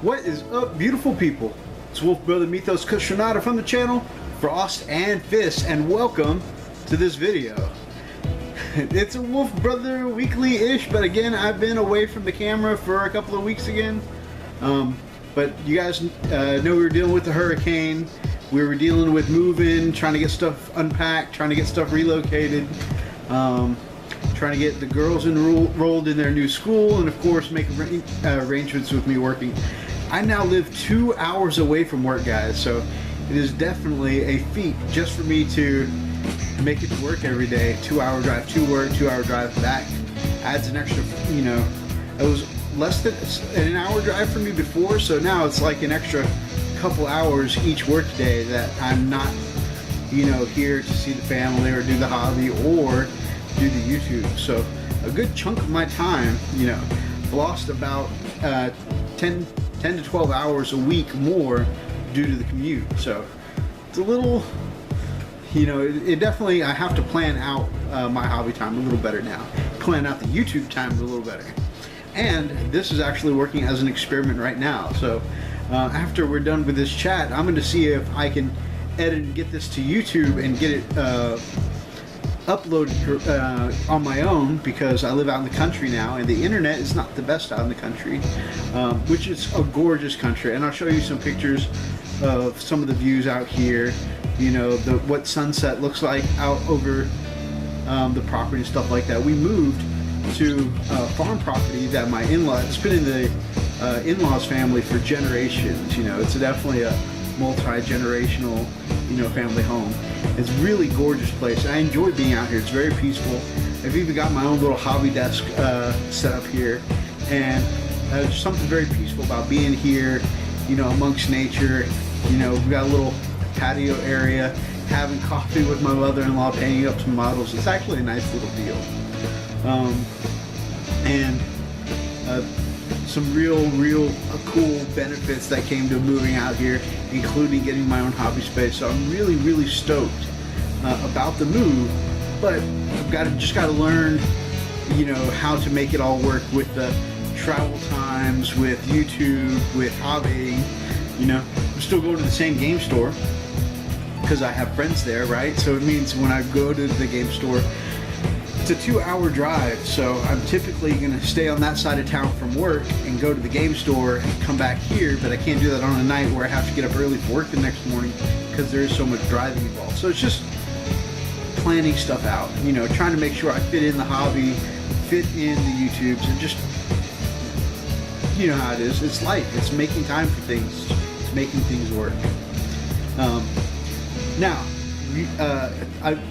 What is up, beautiful people? It's Wolfbrother Mythos Kushonata from the channel Frost and Fist, and welcome to this video. It's a Wolfbrother weekly-ish, but again, I've been away from the camera for a couple of weeks again. But you guys know we were dealing with the hurricane. We were dealing with moving, trying to get stuff unpacked, trying to get stuff relocated, trying to get the girls enrolled in their new school, and of course make arrangements with me working. I now live 2 hours away from work, guys, so it is definitely a feat just for me to make it to work every day. 2 hour drive to work, 2 hour drive back. Adds an extra, you know, it was less than an hour drive for me before, so now it's like an extra couple hours each work day that I'm not, you know, here to see the family or do the hobby or do the YouTube. So a good chunk of my time, you know, lost about 10 to 12 hours a week more due to the commute. So it's a little, you know, it definitely, I have to plan out my hobby time a little better now. Plan out the YouTube time a little better. And this is actually working as an experiment right now. So after we're done with this chat, I'm going to see if I can edit and get this to YouTube and get it uploaded on my own, because I live out in the country now and the internet is not the best out in the country, which is a gorgeous country. And I'll show you some pictures of some of the views out here, you know, what sunset looks like out over the property and stuff like that. We moved to farm property that my in-laws, it's been in the in-laws family for generations. You know, it's definitely a multi-generational, you know, family home. It's a really gorgeous place. I enjoy being out here. It's very peaceful. I've even got my own little hobby desk set up here, and there's something very peaceful about being here, you know, amongst nature. You know, we've got a little patio area, having coffee with my mother-in-law, painting up some models. It's actually a nice little deal. And some real cool benefits that came to moving out here, including getting my own hobby space. So I'm really stoked about the move, but I've just got to learn, you know, how to make it all work with the travel times, with YouTube, with hobbying. You know, I'm still going to the same game store because I have friends there, right? So it means when I go to the game store, it's a 2 hour drive, so I'm typically going to stay on that side of town from work and go to the game store and come back here, but I can't do that on a night where I have to get up early for work the next morning because there is so much driving involved. So it's just planning stuff out, you know, trying to make sure I fit in the hobby, fit in the YouTubes, and just, you know how it is. It's life. It's making time for things. It's making things work. Now,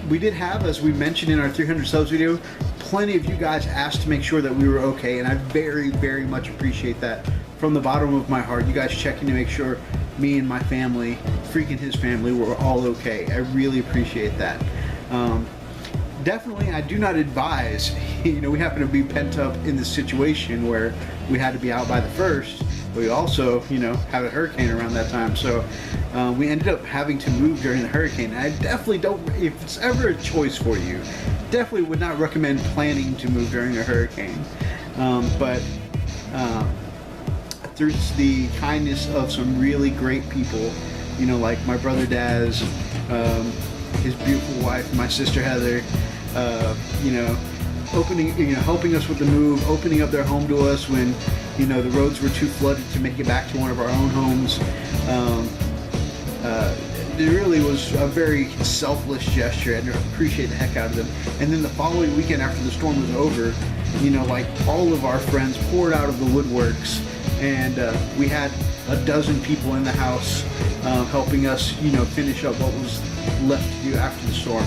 we did have, as we mentioned in our 300 subs video, plenty of you guys asked to make sure that we were okay, and I very much appreciate that from the bottom of my heart. You guys checking to make sure me and my family, Freak and his family, were all okay. I really appreciate that. Definitely, I do not advise, you know, we happen to be pent up in this situation where we had to be out by the 1st. We also, you know, had a hurricane around that time, so we ended up having to move during the hurricane. And I definitely don't, if it's ever a choice for you, definitely would not recommend planning to move during a hurricane. But through the kindness of some really great people, you know, like my brother Daz, his beautiful wife, my sister Heather, you know, helping us with the move, opening up their home to us when, you know, the roads were too flooded to make it back to one of our own homes. It really was a very selfless gesture, and I appreciate the heck out of them. And then the following weekend after the storm was over, you know, like all of our friends poured out of the woodworks, and we had a dozen people in the house helping us, you know, finish up what was left to do after the storm,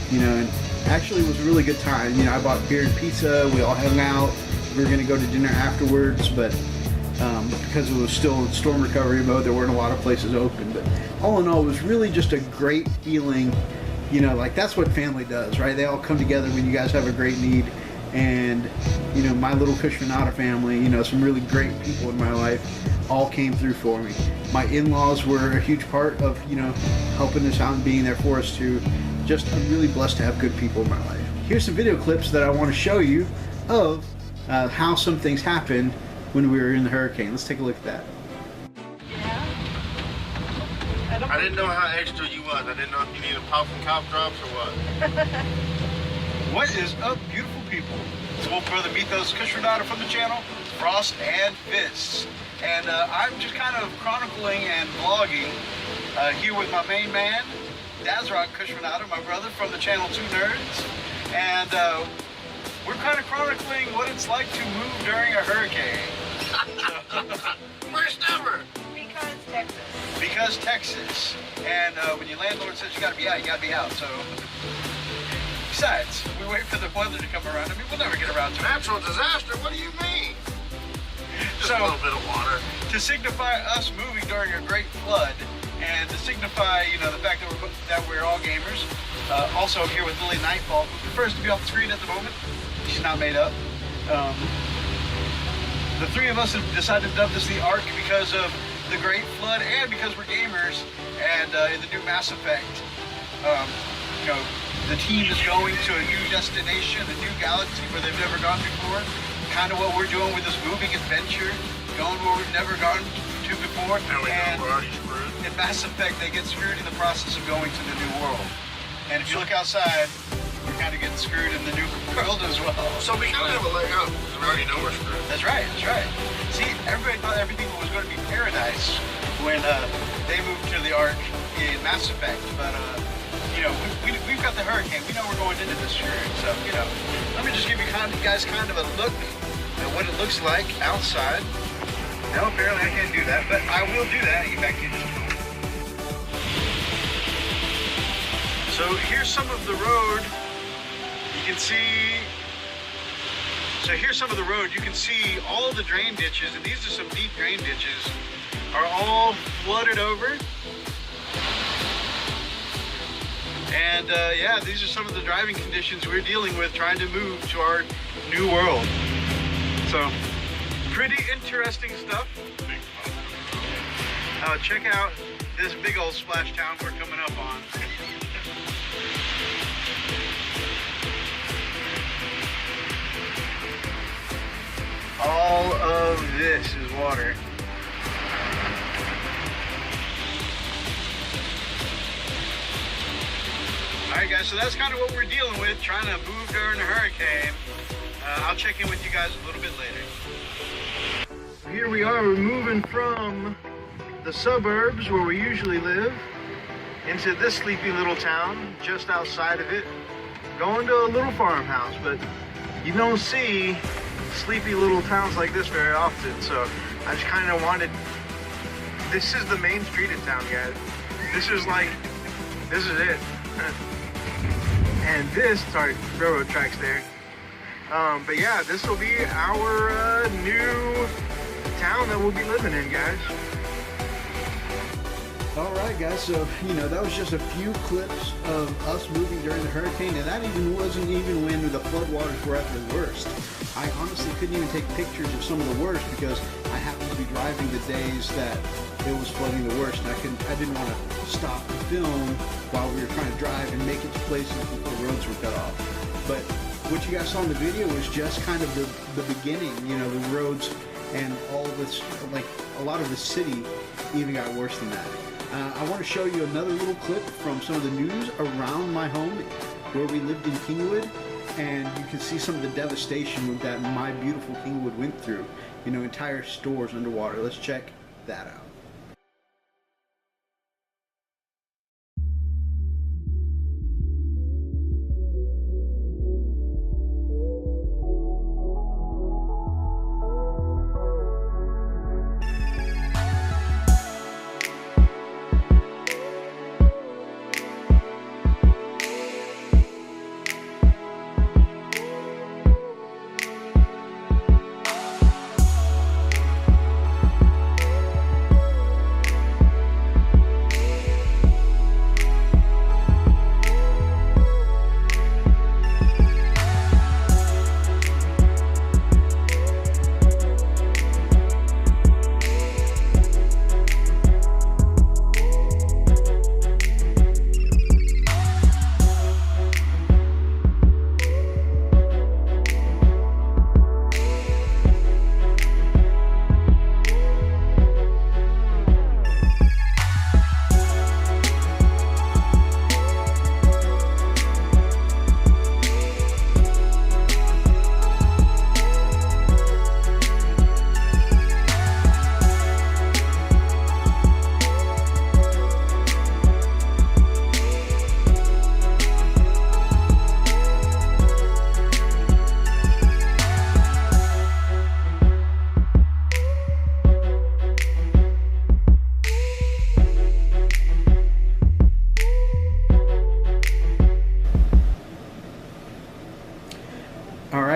you know. And actually it was a really good time. You know, I bought beer and pizza, we all hung out. We were going to go to dinner afterwards, but because it was still in storm recovery mode, there weren't a lot of places open. But all in all, it was really just a great feeling. You know, like that's what family does, right? They all come together when you guys have a great need. And, you know, my little Kushonata family, you know, some really great people in my life all came through for me. My in-laws were a huge part of, you know, helping us out and being there for us too. Just, I'm really blessed to have good people in my life. Here's some video clips that I want to show you of how some things happened when we were in the hurricane. Let's take a look at that. I didn't know how extra you was. I didn't know if you needed pop and cough drops or what. What is up, beautiful people? It's Wolfbrother Mythos Cushionada from the channel, Frost and Fists. And I'm just kind of chronicling and vlogging here with my main man, Dazrock Cushionada, my brother from the channel Two Nerds. And we're kind of chronicling what it's like to move during a hurricane. Worst ever. Because Texas. Because Texas. And when your landlord says you gotta be out, you gotta be out. So, besides, we wait for the weather to come around. I mean, we'll never get around to it. Natural disaster? What do you mean? Just So, a little bit of water. To signify us moving during a great flood, and to signify, you know, the fact that we're all gamers. Also here with Lily Nightfall, who prefers to be off the screen at the moment. She's not made up. The three of us have decided to dub this the Ark because of the Great Flood and because we're gamers. And in the new Mass Effect, you know, the team is going to a new destination, a new galaxy where they've never gone before. Kind of what we're doing with this moving adventure, going where we've never gone to before. And we're already screwed. In Mass Effect, they get screwed in the process of going to the new world. And if you look outside, we're kind of getting screwed in the new world as well. So we kind of have a leg up because we already know we're screwed. That's right, that's right. See, everybody thought everything was going to be paradise when they moved to the Ark in Mass Effect. But, you know, we've got the hurricane. We know we're going into this screwed. So, you know, let me just give you guys kind of a look at what it looks like outside. No, apparently I can't do that, but I will do that. In fact, you just... So here's some of the road. You can see, so here's some of the road. You can see all of the drain ditches, and these are some deep drain ditches, are all flooded over. And yeah, these are some of the driving conditions we're dealing with trying to move to our new world. So, pretty interesting stuff. Check out this big old splash town we're coming up on. All of this is water. Alright guys, so that's kind of what we're dealing with, trying to move during a hurricane. I'll check in with you guys a little bit later. Here we are, we're moving from the suburbs where we usually live into this sleepy little town just outside of it, going to a little farmhouse, but you don't see sleepy little towns like this very often, so I just kind of wanted, this is the main street in town, guys. This is it. And this, sorry, railroad tracks there. But yeah, this will be our new town that we'll be living in, guys. Alright guys, so, you know, that was just a few clips of us moving during the hurricane, and that wasn't even when the floodwaters were at their worst. I honestly couldn't even take pictures of some of the worst because I happened to be driving the days that it was flooding the worst, and I didn't want to stop and film while we were trying to drive and make it to places before roads were cut off. But what you guys saw in the video was just kind of the beginning, you know, the roads and all this, like a lot of the city even got worse than that. I want to show you another little clip from some of the news around my home where we lived in Kingwood, and you can see some of the devastation that my beautiful Kingwood went through. You know, entire stores underwater. Let's check that out.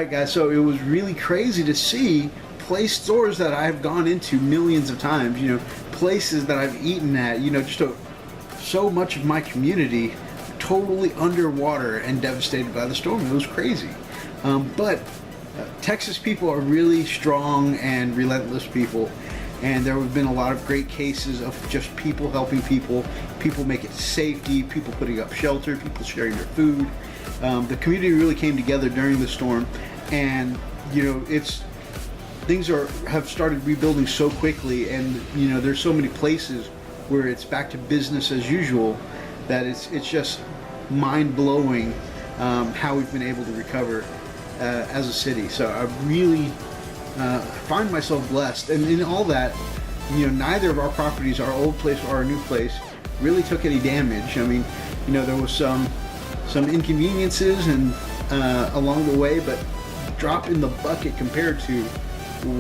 Alright guys, so it was really crazy to see stores that I've gone into millions of times, you know, places that I've eaten at, you know, just so much of my community totally underwater and devastated by the storm. It was crazy. But Texas people are really strong and relentless people, and there have been a lot of great cases of just people helping people making safety, people putting up shelter, people sharing their food. The community really came together during the storm, and you know, things have started rebuilding so quickly, and you know, there's so many places where it's back to business as usual that it's just mind-blowing how we've been able to recover as a city. So I really find myself blessed, and in all that, you know, neither of our properties, our old place or our new place, really took any damage. I mean, you know, there was some inconveniences and along the way, but drop in the bucket compared to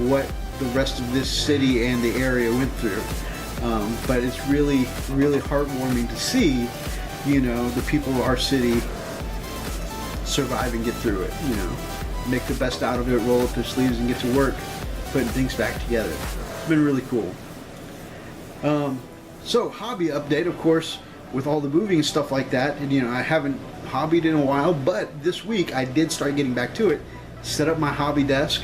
what the rest of this city and the area went through. But it's really, really heartwarming to see, you know, the people of our city survive and get through it, you know, make the best out of it, roll up their sleeves and get to work putting things back together. It's been really cool. So hobby update, of course, with all the moving and stuff like that, and you know, I haven't hobbied in a while, but this week I did start getting back to it. Set up my hobby desk.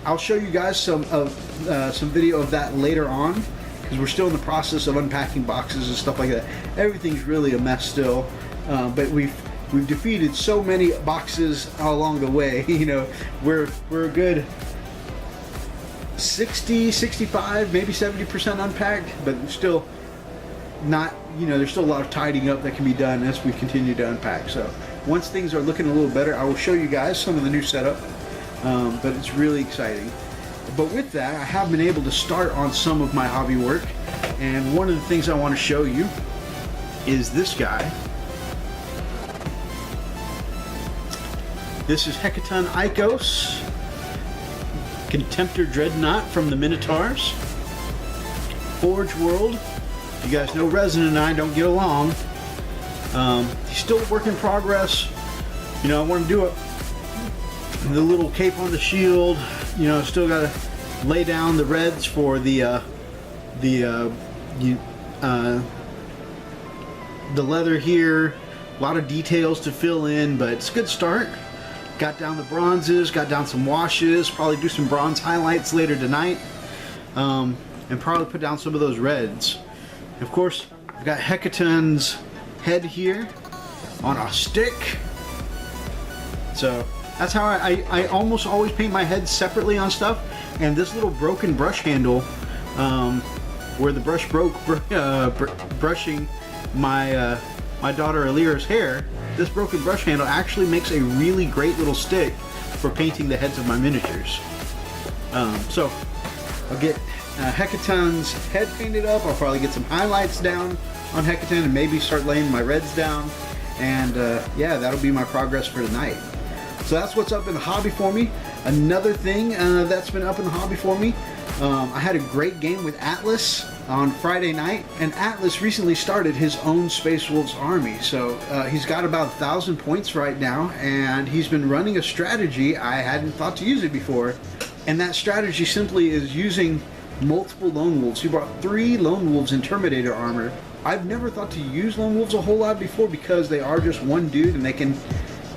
I'll show you guys some video of that later on, because we're still in the process of unpacking boxes and stuff like that. Everything's really a mess still, but we've defeated so many boxes along the way. You know, we're a good 60, 65, maybe 70% unpacked, but still not, you know, there's still a lot of tidying up that can be done as we continue to unpack. So once things are looking a little better, I will show you guys some of the new setup, but it's really exciting. But with that, I have been able to start on some of my hobby work, and one of the things I want to show you is this guy. This is Hecaton Aiakos, Contemptor Dreadnought from the Minotaurs. Forge World. You guys know Resin and I don't get along. He's still a work in progress. You know, I want to do it. The little cape on the shield. You know, still got to lay down the reds for the leather here. A lot of details to fill in, but it's a good start. Got down the bronzes, got down some washes, probably do some bronze highlights later tonight, and probably put down some of those reds. Of course, I've got Hecaton's head here on a stick. So that's how I almost always paint my head separately on stuff. And this little broken brush handle, where the brush broke brushing my my daughter Alira's hair, this broken brush handle actually makes a really great little stick for painting the heads of my miniatures. So I'll get Hecaton's head painted up. I'll probably get some highlights down on Hecaton and maybe start laying my reds down. And yeah, that'll be my progress for tonight. So that's what's up in the hobby for me. Another thing that's been up in the hobby for me, I had a great game with Atlas on Friday night, and Atlas recently started his own Space Wolves army. So he's got about 1,000 points right now, and he's been running a strategy. I hadn't thought to use it before, and that strategy simply is using multiple Lone Wolves. He brought 3 Lone Wolves in Terminator armor. I've never thought to use Lone Wolves a whole lot before because they are just one dude and they can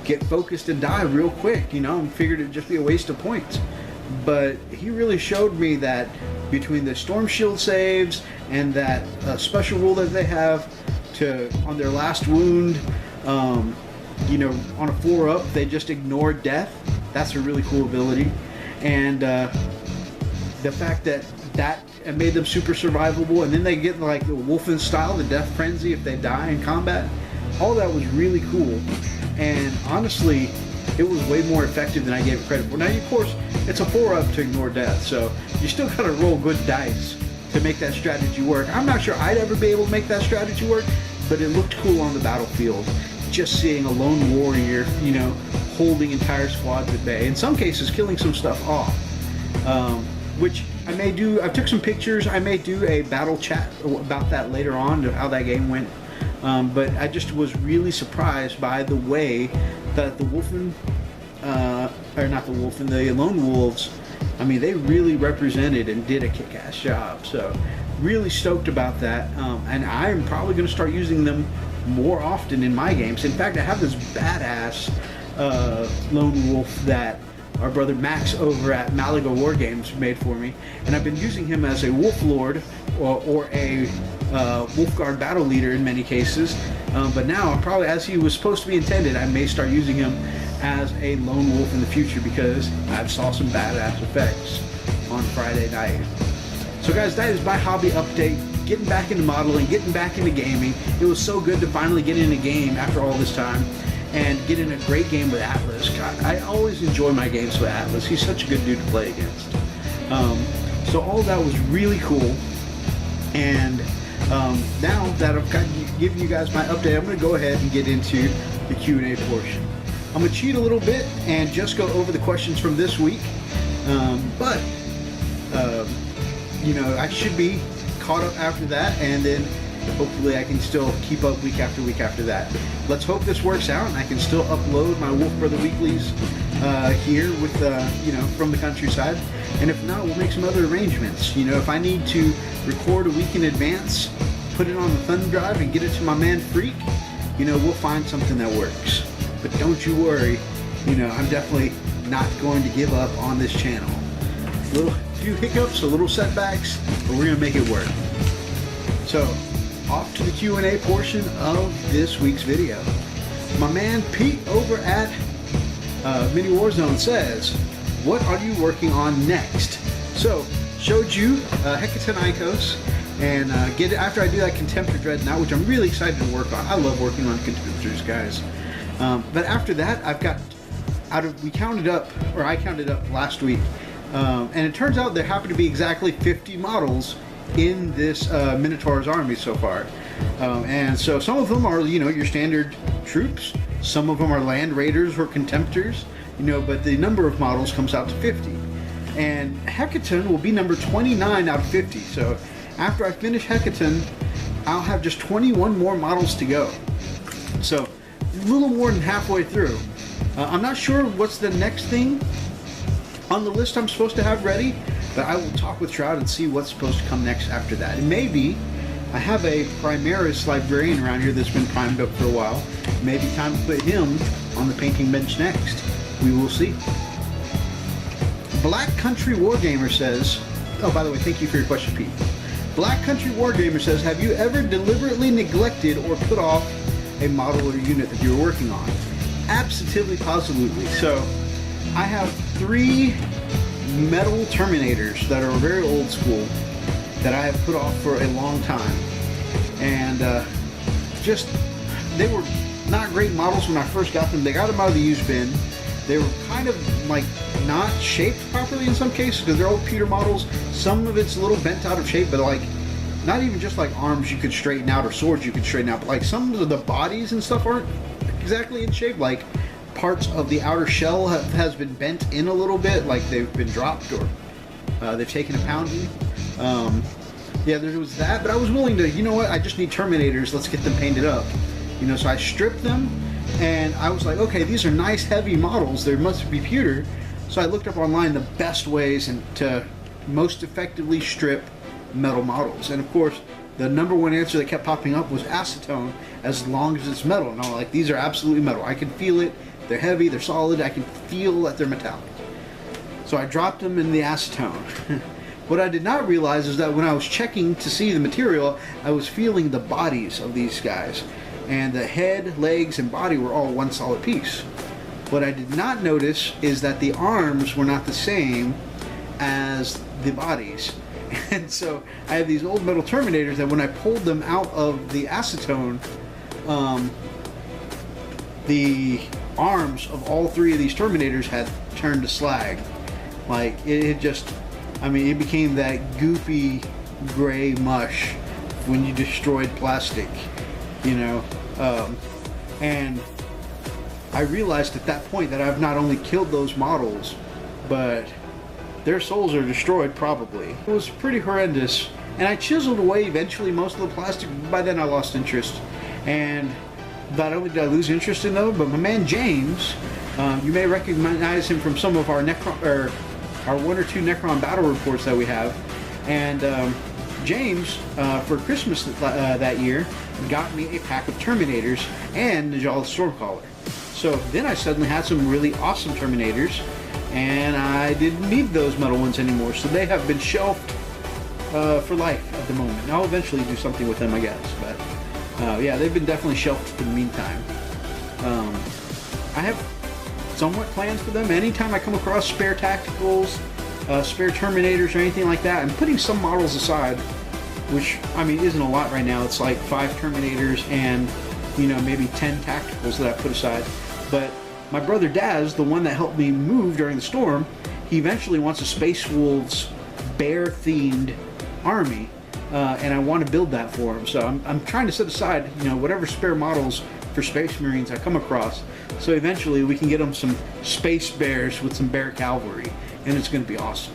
get focused and die real quick, you know, and figured it'd just be a waste of points. But he really showed me that between the Storm Shield saves and that special rule that they have to, on their last wound, you know, on a 4-up, they just ignore death. That's a really cool ability. And the fact that it made them super survivable, and then they get like the Wolfen style, the death frenzy if they die in combat. All that was really cool, and honestly, it was way more effective than I gave it credit for. Now, of course, it's a 4-up to ignore death, so you still gotta roll good dice to make that strategy work. I'm not sure I'd ever be able to make that strategy work, but it looked cool on the battlefield. Just seeing a lone warrior, you know, holding entire squads at bay. In some cases, killing some stuff off. Which I may do. I took some pictures. I may do a battle chat about that later on, to how that game went. But I just was really surprised by the way that the Wolfen or not the wolf, and the lone wolves, I mean, they really represented and did a kick-ass job. So really stoked about that, and I'm probably going to start using them more often in my games. In fact, I have this badass lone wolf that our brother Max over at Malaga War Games made for me, and I've been using him as a wolf lord or a wolf guard battle leader in many cases, but now I'm probably, as he was supposed to be intended, I may start using him as a lone wolf in the future because I saw some badass effects on Friday night. So guys, that is my hobby update. Getting back into modeling, getting back into gaming. It was so good to finally get in a game after all this time and get in a great game with Atlas. God, I always enjoy my games with Atlas. He's such a good dude to play against. So all of that was really cool. And now that I've kind of given you guys my update, I'm going to go ahead and get into the Q&A portion. I'm going to cheat a little bit and just go over the questions from this week. You know, I should be caught up after that, and then hopefully I can still keep up week after week after that. Let's hope this works out and I can still upload my Wolfbrother weeklies here with, you know, from the countryside. And if not, we'll make some other arrangements. You know, if I need to record a week in advance, put it on the thumb drive and get it to my man Freak, you know, we'll find something that works. But don't you worry, you know, I'm definitely not going to give up on this channel. Few hiccups, a little setbacks, but we're gonna make it work. So, off to the Q&A portion of this week's video. My man Pete over at Mini Warzone says, what are you working on next? So, showed you Hecaton Aiakos, and after I do that Contemptor Dreadnought, which I'm really excited to work on. I love working on Contemptors, guys. But after that, I've got, I counted up last week, and it turns out there happen to be exactly 50 models in this Minotaur's army so far. And so some of them are, you know, your standard troops. Some of them are land raiders or contemptors, you know, but the number of models comes out to 50. And Hecaton will be number 29 out of 50. So after I finish Hecaton, I'll have just 21 more models to go. So a little more than halfway through. I'm not sure what's the next thing on the list I'm supposed to have ready, but I will talk with Shroud and see what's supposed to come next after that. And maybe I have a Primaris librarian around here that's been primed up for a while. Maybe time to put him on the painting bench next. We will see. Black Country Wargamer says, oh, by the way, thank you for your question, Pete. Black Country Wargamer says, have you ever deliberately neglected or put off a model or unit that you were working on? Absolutely, positively. So I have 3 metal Terminators that are very old school that I have put off for a long time, and just, they were not great models when I first got them. They got them out of the used bin. They were kind of like not shaped properly in some cases because they're old pewter models. Some of it's a little bent out of shape, but like not even just like arms you could straighten out or swords you could straighten out, but like some of the bodies and stuff aren't exactly in shape. Like parts of the outer shell has been bent in a little bit, like they've been dropped or they've taken a pounding. Yeah, there was that, but I was willing to, you know what, I just need Terminators, let's get them painted up. You know, so I stripped them, and I was like, okay, these are nice heavy models, they must be pewter. So I looked up online the best ways to most effectively strip metal models. And of course, the #1 answer that kept popping up was acetone, as long as it's metal. And I'm like, these are absolutely metal. I can feel it. They're heavy, they're solid, I can feel that they're metallic. So I dropped them in the acetone. What I did not realize is that when I was checking to see the material, I was feeling the bodies of these guys. And the head, legs, and body were all one solid piece. What I did not notice is that the arms were not the same as the bodies. And so I have these old metal Terminators that when I pulled them out of the acetone, the arms of all 3 of these Terminators had turned to slag. Like, it just, I mean, it became that goopy gray mush when you destroyed plastic, you know. And I realized at that point that I've not only killed those models, but their souls are destroyed probably. It was pretty horrendous. And I chiseled away eventually most of the plastic. By then I lost interest. And not only did I lose interest in them, but my man James You may recognize him from some of our our 1 or 2 Necron battle reports that we have. And James, for Christmas that year, got me a pack of Terminators and Najala Stormcaller. So then I suddenly had some really awesome Terminators, and I didn't need those metal ones anymore, so they have been shelved for life at the moment. I'll eventually do something with them, I guess, but yeah, they've been definitely shelved for the meantime. I have somewhat plans for them. Anytime I come across spare tacticals, spare Terminators or anything like that, I'm putting some models aside, which, I mean, isn't a lot right now. It's like 5 Terminators and, you know, maybe 10 tacticals that I put aside. But my brother Daz, the one that helped me move during the storm, he eventually wants a Space Wolves bear-themed army, and I want to build that for him. So I'm trying to set aside, you know, whatever spare models for Space Marines I come across, so eventually we can get them some Space Bears with some Bear Cavalry, and it's going to be awesome.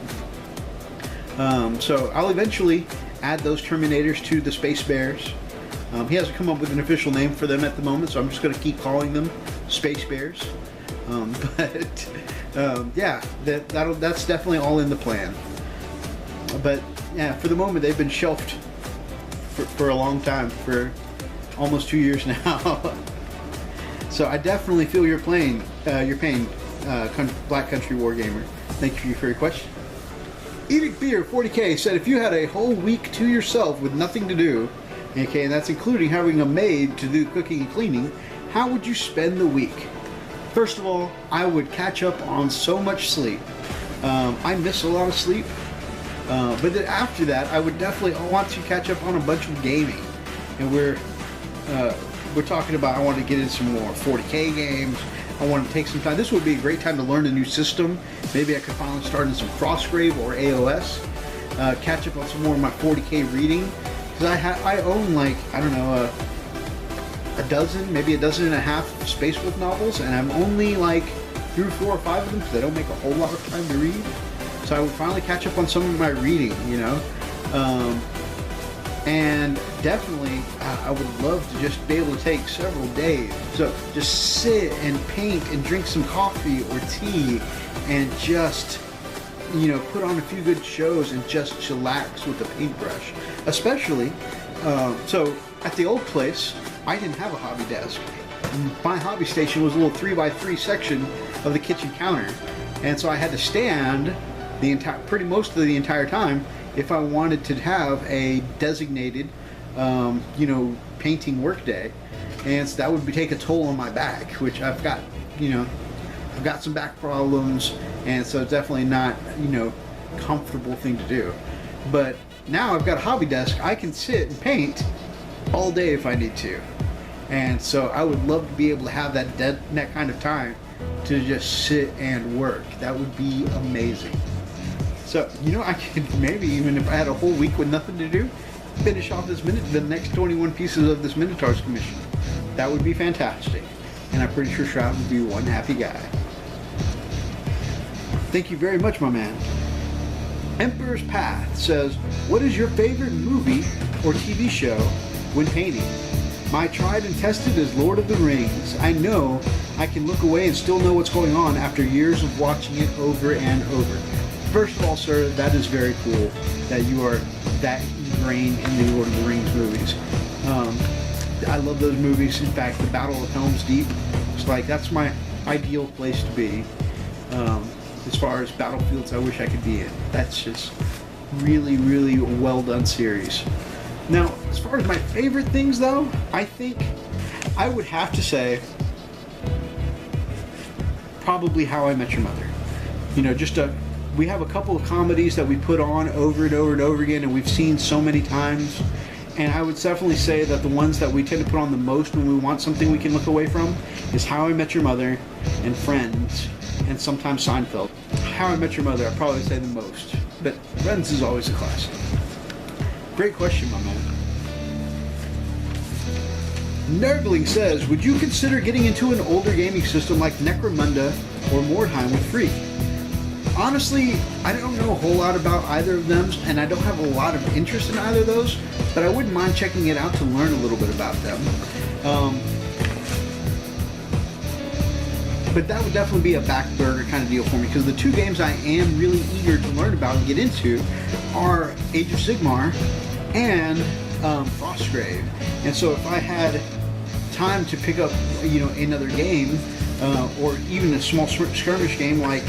So I'll eventually add those Terminators to the Space Bears. He hasn't come up with an official name for them at the moment, so I'm just going to keep calling them Space Bears. Yeah, that's definitely all in the plan. But yeah, for the moment they've been shelved for a long time, for almost 2 years now. So I definitely feel your pain, Black Country Wargamer. Thank you for your question. Edict Beer 40K said, if you had a whole week to yourself with nothing to do, okay, and that's including having a maid to do cooking and cleaning, how would you spend the week? First of all, I would catch up on so much sleep. I miss a lot of sleep, but then after that, I would definitely want to catch up on a bunch of gaming. And we're talking about, I want to get in some more 40K games. I want to take some time. This would be a great time to learn a new system. Maybe I could finally start in some Frostgrave or AOS. Catch up on some more of my 40K reading. Because I own, like, I don't know, a dozen, maybe a dozen and a half Space Wolf novels, and I'm only like through 4 or 5 of them because I don't make a whole lot of time to read. So I would finally catch up on some of my reading, you know. And definitely, I would love to just be able to take several days. So just sit and paint and drink some coffee or tea and just, you know, put on a few good shows and just chillax with a paintbrush. Especially, so at the old place, I didn't have a hobby desk. My hobby station was a little 3x3 section of the kitchen counter. And so I had to stand most of the entire time if I wanted to have a designated, you know, painting workday. And so that would take a toll on my back, which I've got, you know, I've got some back problems, and so it's definitely not, you know, comfortable thing to do. But now I've got a hobby desk. I can sit and paint all day if I need to. And so I would love to be able to have that kind of time to just sit and work. That would be amazing. So, you know, I could maybe, even if I had a whole week with nothing to do, finish off the next 21 pieces of this Minotaur's commission. That would be fantastic. And I'm pretty sure Shroud would be one happy guy. Thank you very much, my man. Emperor's Path says, what is your favorite movie or TV show when painting? My tried and tested is Lord of the Rings. I know I can look away and still know what's going on after years of watching it over and over. First of all, sir, that is very cool that you are that ingrained in the Lord of the Rings movies. I love those movies. In fact, the Battle of Helm's Deep, it's like, that's my ideal place to be. As far as battlefields I wish I could be in. That's just really, really well done series. Now, as far as my favorite things though, I think I would have to say probably How I Met Your Mother. You know, we have a couple of comedies that we put on over and over and over again, and we've seen so many times. And I would definitely say that the ones that we tend to put on the most when we want something we can look away from is How I Met Your Mother and Friends, and sometimes Seinfeld. How I Met Your Mother, I'd probably say the most, but Friends is always a classic. Great question, my man. Nerdling says, would you consider getting into an older gaming system like Necromunda or Mordheim with Free? Honestly, I don't know a whole lot about either of them, and I don't have a lot of interest in either of those, but I wouldn't mind checking it out to learn a little bit about them. but that would definitely be a back burner kind of deal for me, because the two games I am really eager to learn about and get into are Age of Sigmar and Frostgrave. And so if I had time to pick up, another game, or even a small skirmish game like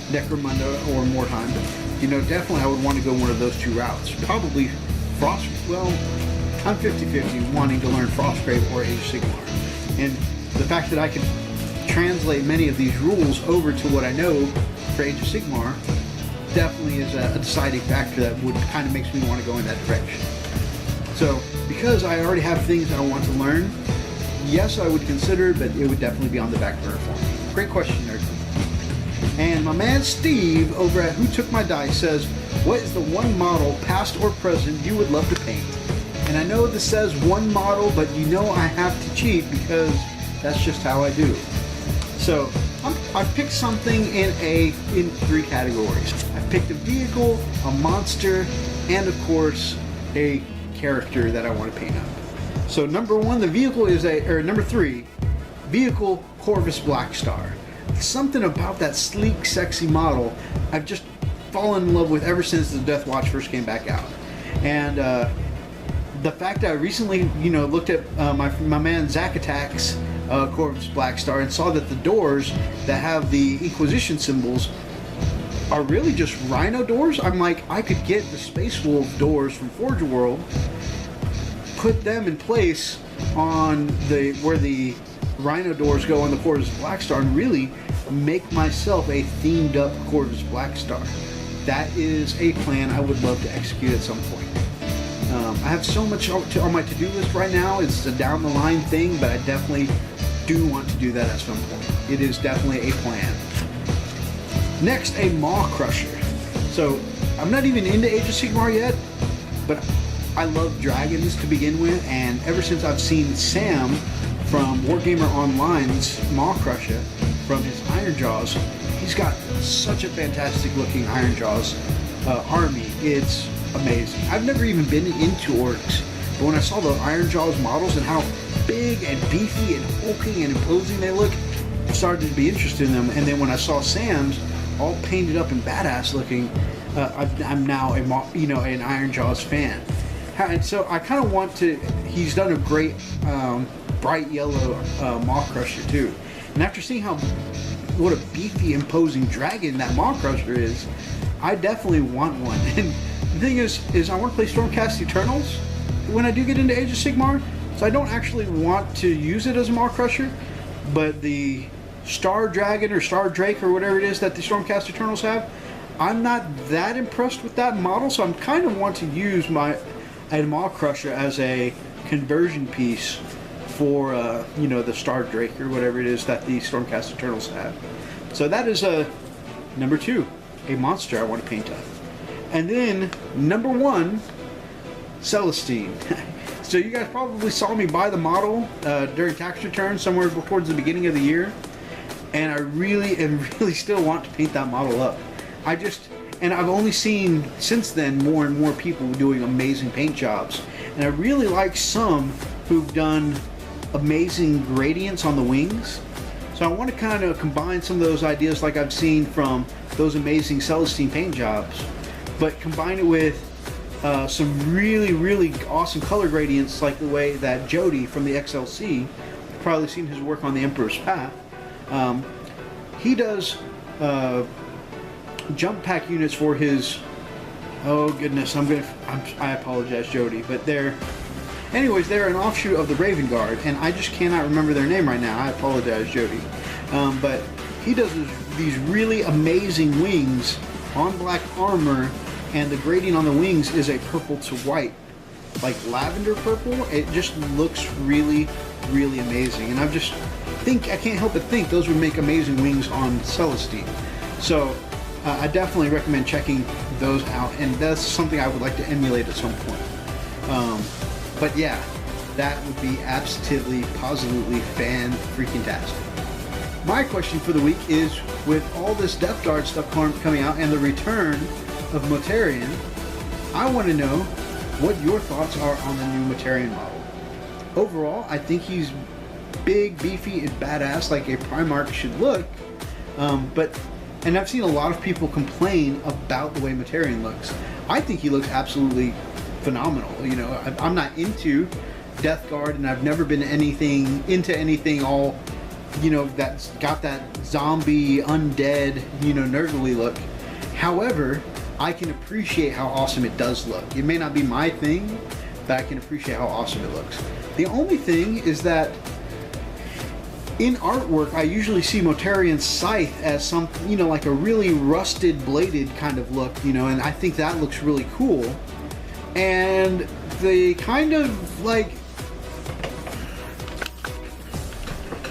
Necromunda or Mordheim, definitely I would want to go one of those two routes. Probably I'm 50-50 wanting to learn Frostgrave or Age of Sigmar. And the fact that I can translate many of these rules over to what I know for Age of Sigmar definitely is a deciding factor that would kind of makes me want to go in that direction. So, because I already have things that I want to learn, yes, I would consider it, but it would definitely be on the back burner for me. Great question, nerd. And my man Steve over at Who Took My Dice says, what is the one model, past or present, you would love to paint? And I know this says one model, but I have to cheat because that's just how I do. So I've picked something in three categories. I've picked a vehicle, a monster, and of course a character that I want to paint up. So number one, the vehicle is number three, vehicle Corvus Blackstar. Something about that sleek, sexy model I've just fallen in love with ever since the Death Watch first came back out. And the fact that I recently, looked at my man Zack Attack's Corvus Blackstar and saw that the doors that have the Inquisition symbols are really just Rhino doors. I'm like, I could get the Space Wolf doors from Forge World, put them in place on where the Rhino doors go on the Corvus Blackstar, and really make myself a themed up Corvus Blackstar. That is a plan I would love to execute at some point. I have so much on my to-do list right now. It's a down the line thing, but I definitely do want to do that at some point. It is definitely a plan. Next, a Maw Crusher. So I'm not even into Age of Sigmar yet, but I love dragons to begin with, and ever since I've seen Sam from Wargamer Online's Maw Crusher from his Ironjaws, he's got such a fantastic looking Ironjaws army. It's amazing. I've never even been into orcs, but when I saw the Ironjaws models and how big and beefy and hulking and imposing they look, I started to be interested in them. And then when I saw Sam's all painted up and badass looking, I'm now an Ironjaws fan. And so I kind of want to. He's done a great bright yellow Maw Crusher too. And after seeing what a beefy, imposing dragon that Maw Crusher is, I definitely want one. And the thing is I want to play Stormcast Eternals when I do get into Age of Sigmar, so I don't actually want to use it as a Maw Crusher, but the Star Dragon or Star Drake or whatever it is that the Stormcast Eternals have, I'm not that impressed with that model, so I'm kind of want to use a Maw Crusher as a conversion piece for the Star Drake or whatever it is that the Stormcast Eternals have. So that is number two, a monster I want to paint up. And then number one, Celestine. So you guys probably saw me buy the model during tax return somewhere towards the beginning of the year, and I really still want to paint that model up. And I've only seen since then more and more people doing amazing paint jobs, and I really like some who've done amazing gradients on the wings. So I want to kind of combine some of those ideas like I've seen from those amazing Celestine paint jobs, but combine it with some really awesome color gradients like the way that Jody from the XLC, you've probably seen his work on the Emperor's Path. He does jump pack units for his, oh goodness, I apologize Jody, but they're an offshoot of the Raven Guard, and I just cannot remember their name right now. I apologize Jody. But he does these really amazing wings on black armor, and the grading on the wings is a purple to white, like lavender purple. It just looks really amazing, and I can't help but think those would make amazing wings on Celestine. So I definitely recommend checking those out, and that's something I would like to emulate at some point. But yeah, that would be absolutely, positively fan-freaking-tastic. My question for the week is, with all this Death Guard stuff coming out and the return of Mortarion, I want to know what your thoughts are on the new Mortarion model. Overall, I think he's big, beefy, and badass like a Primarch should look. And I've seen a lot of people complain about the way Mortarion looks. I think he looks absolutely phenomenal. You know, I'm not into Death Guard, and I've never been into anything all, you know, that's got that zombie, undead, you know, nerdly look. However, I can appreciate how awesome it does look. It may not be my thing, but I can appreciate how awesome it looks. The only thing is that in artwork, I usually see Mortarion's scythe as some, you know, like a really rusted, bladed kind of look, you know, and I think that looks really cool. And the kind of like,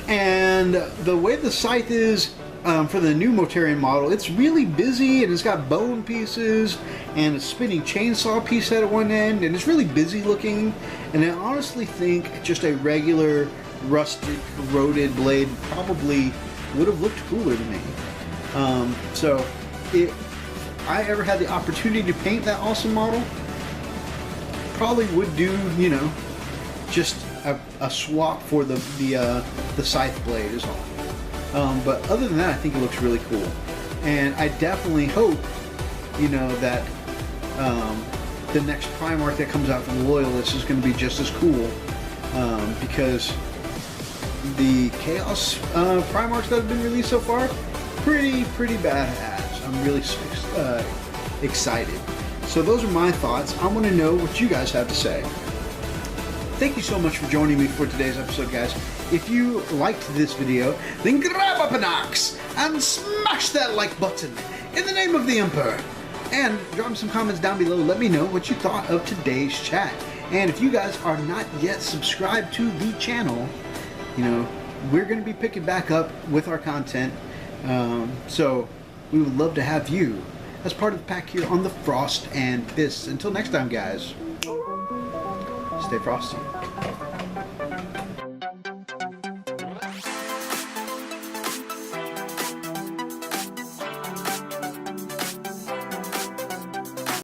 and the way the scythe is for the new Mortarion model, it's really busy, and it's got bone pieces and a spinning chainsaw piece at one end, and it's really busy looking. And I honestly think just a regular rusted, corroded blade probably would have looked cooler to me. So if I ever had the opportunity to paint that awesome model, probably would do, you know, just a swap for the scythe blade is all. But other than that, I think it looks really cool, and I definitely hope, you know, that the next Primarch that comes out from the Loyalists is going to be just as cool, because the Chaos Primarchs that have been released so far, pretty badass. I'm really excited. So those are my thoughts. I want to know what you guys have to say. Thank you so much for joining me for today's episode, guys. If you liked this video, then grab up an axe and smash that like button in the name of the Emperor. And drop me some comments down below. Let me know what you thought of today's chat. And if you guys are not yet subscribed to the channel, you know, we're going to be picking back up with our content. So we would love to have you as part of the pack here on the Frost and Fists. Until next time, guys, stay frosty.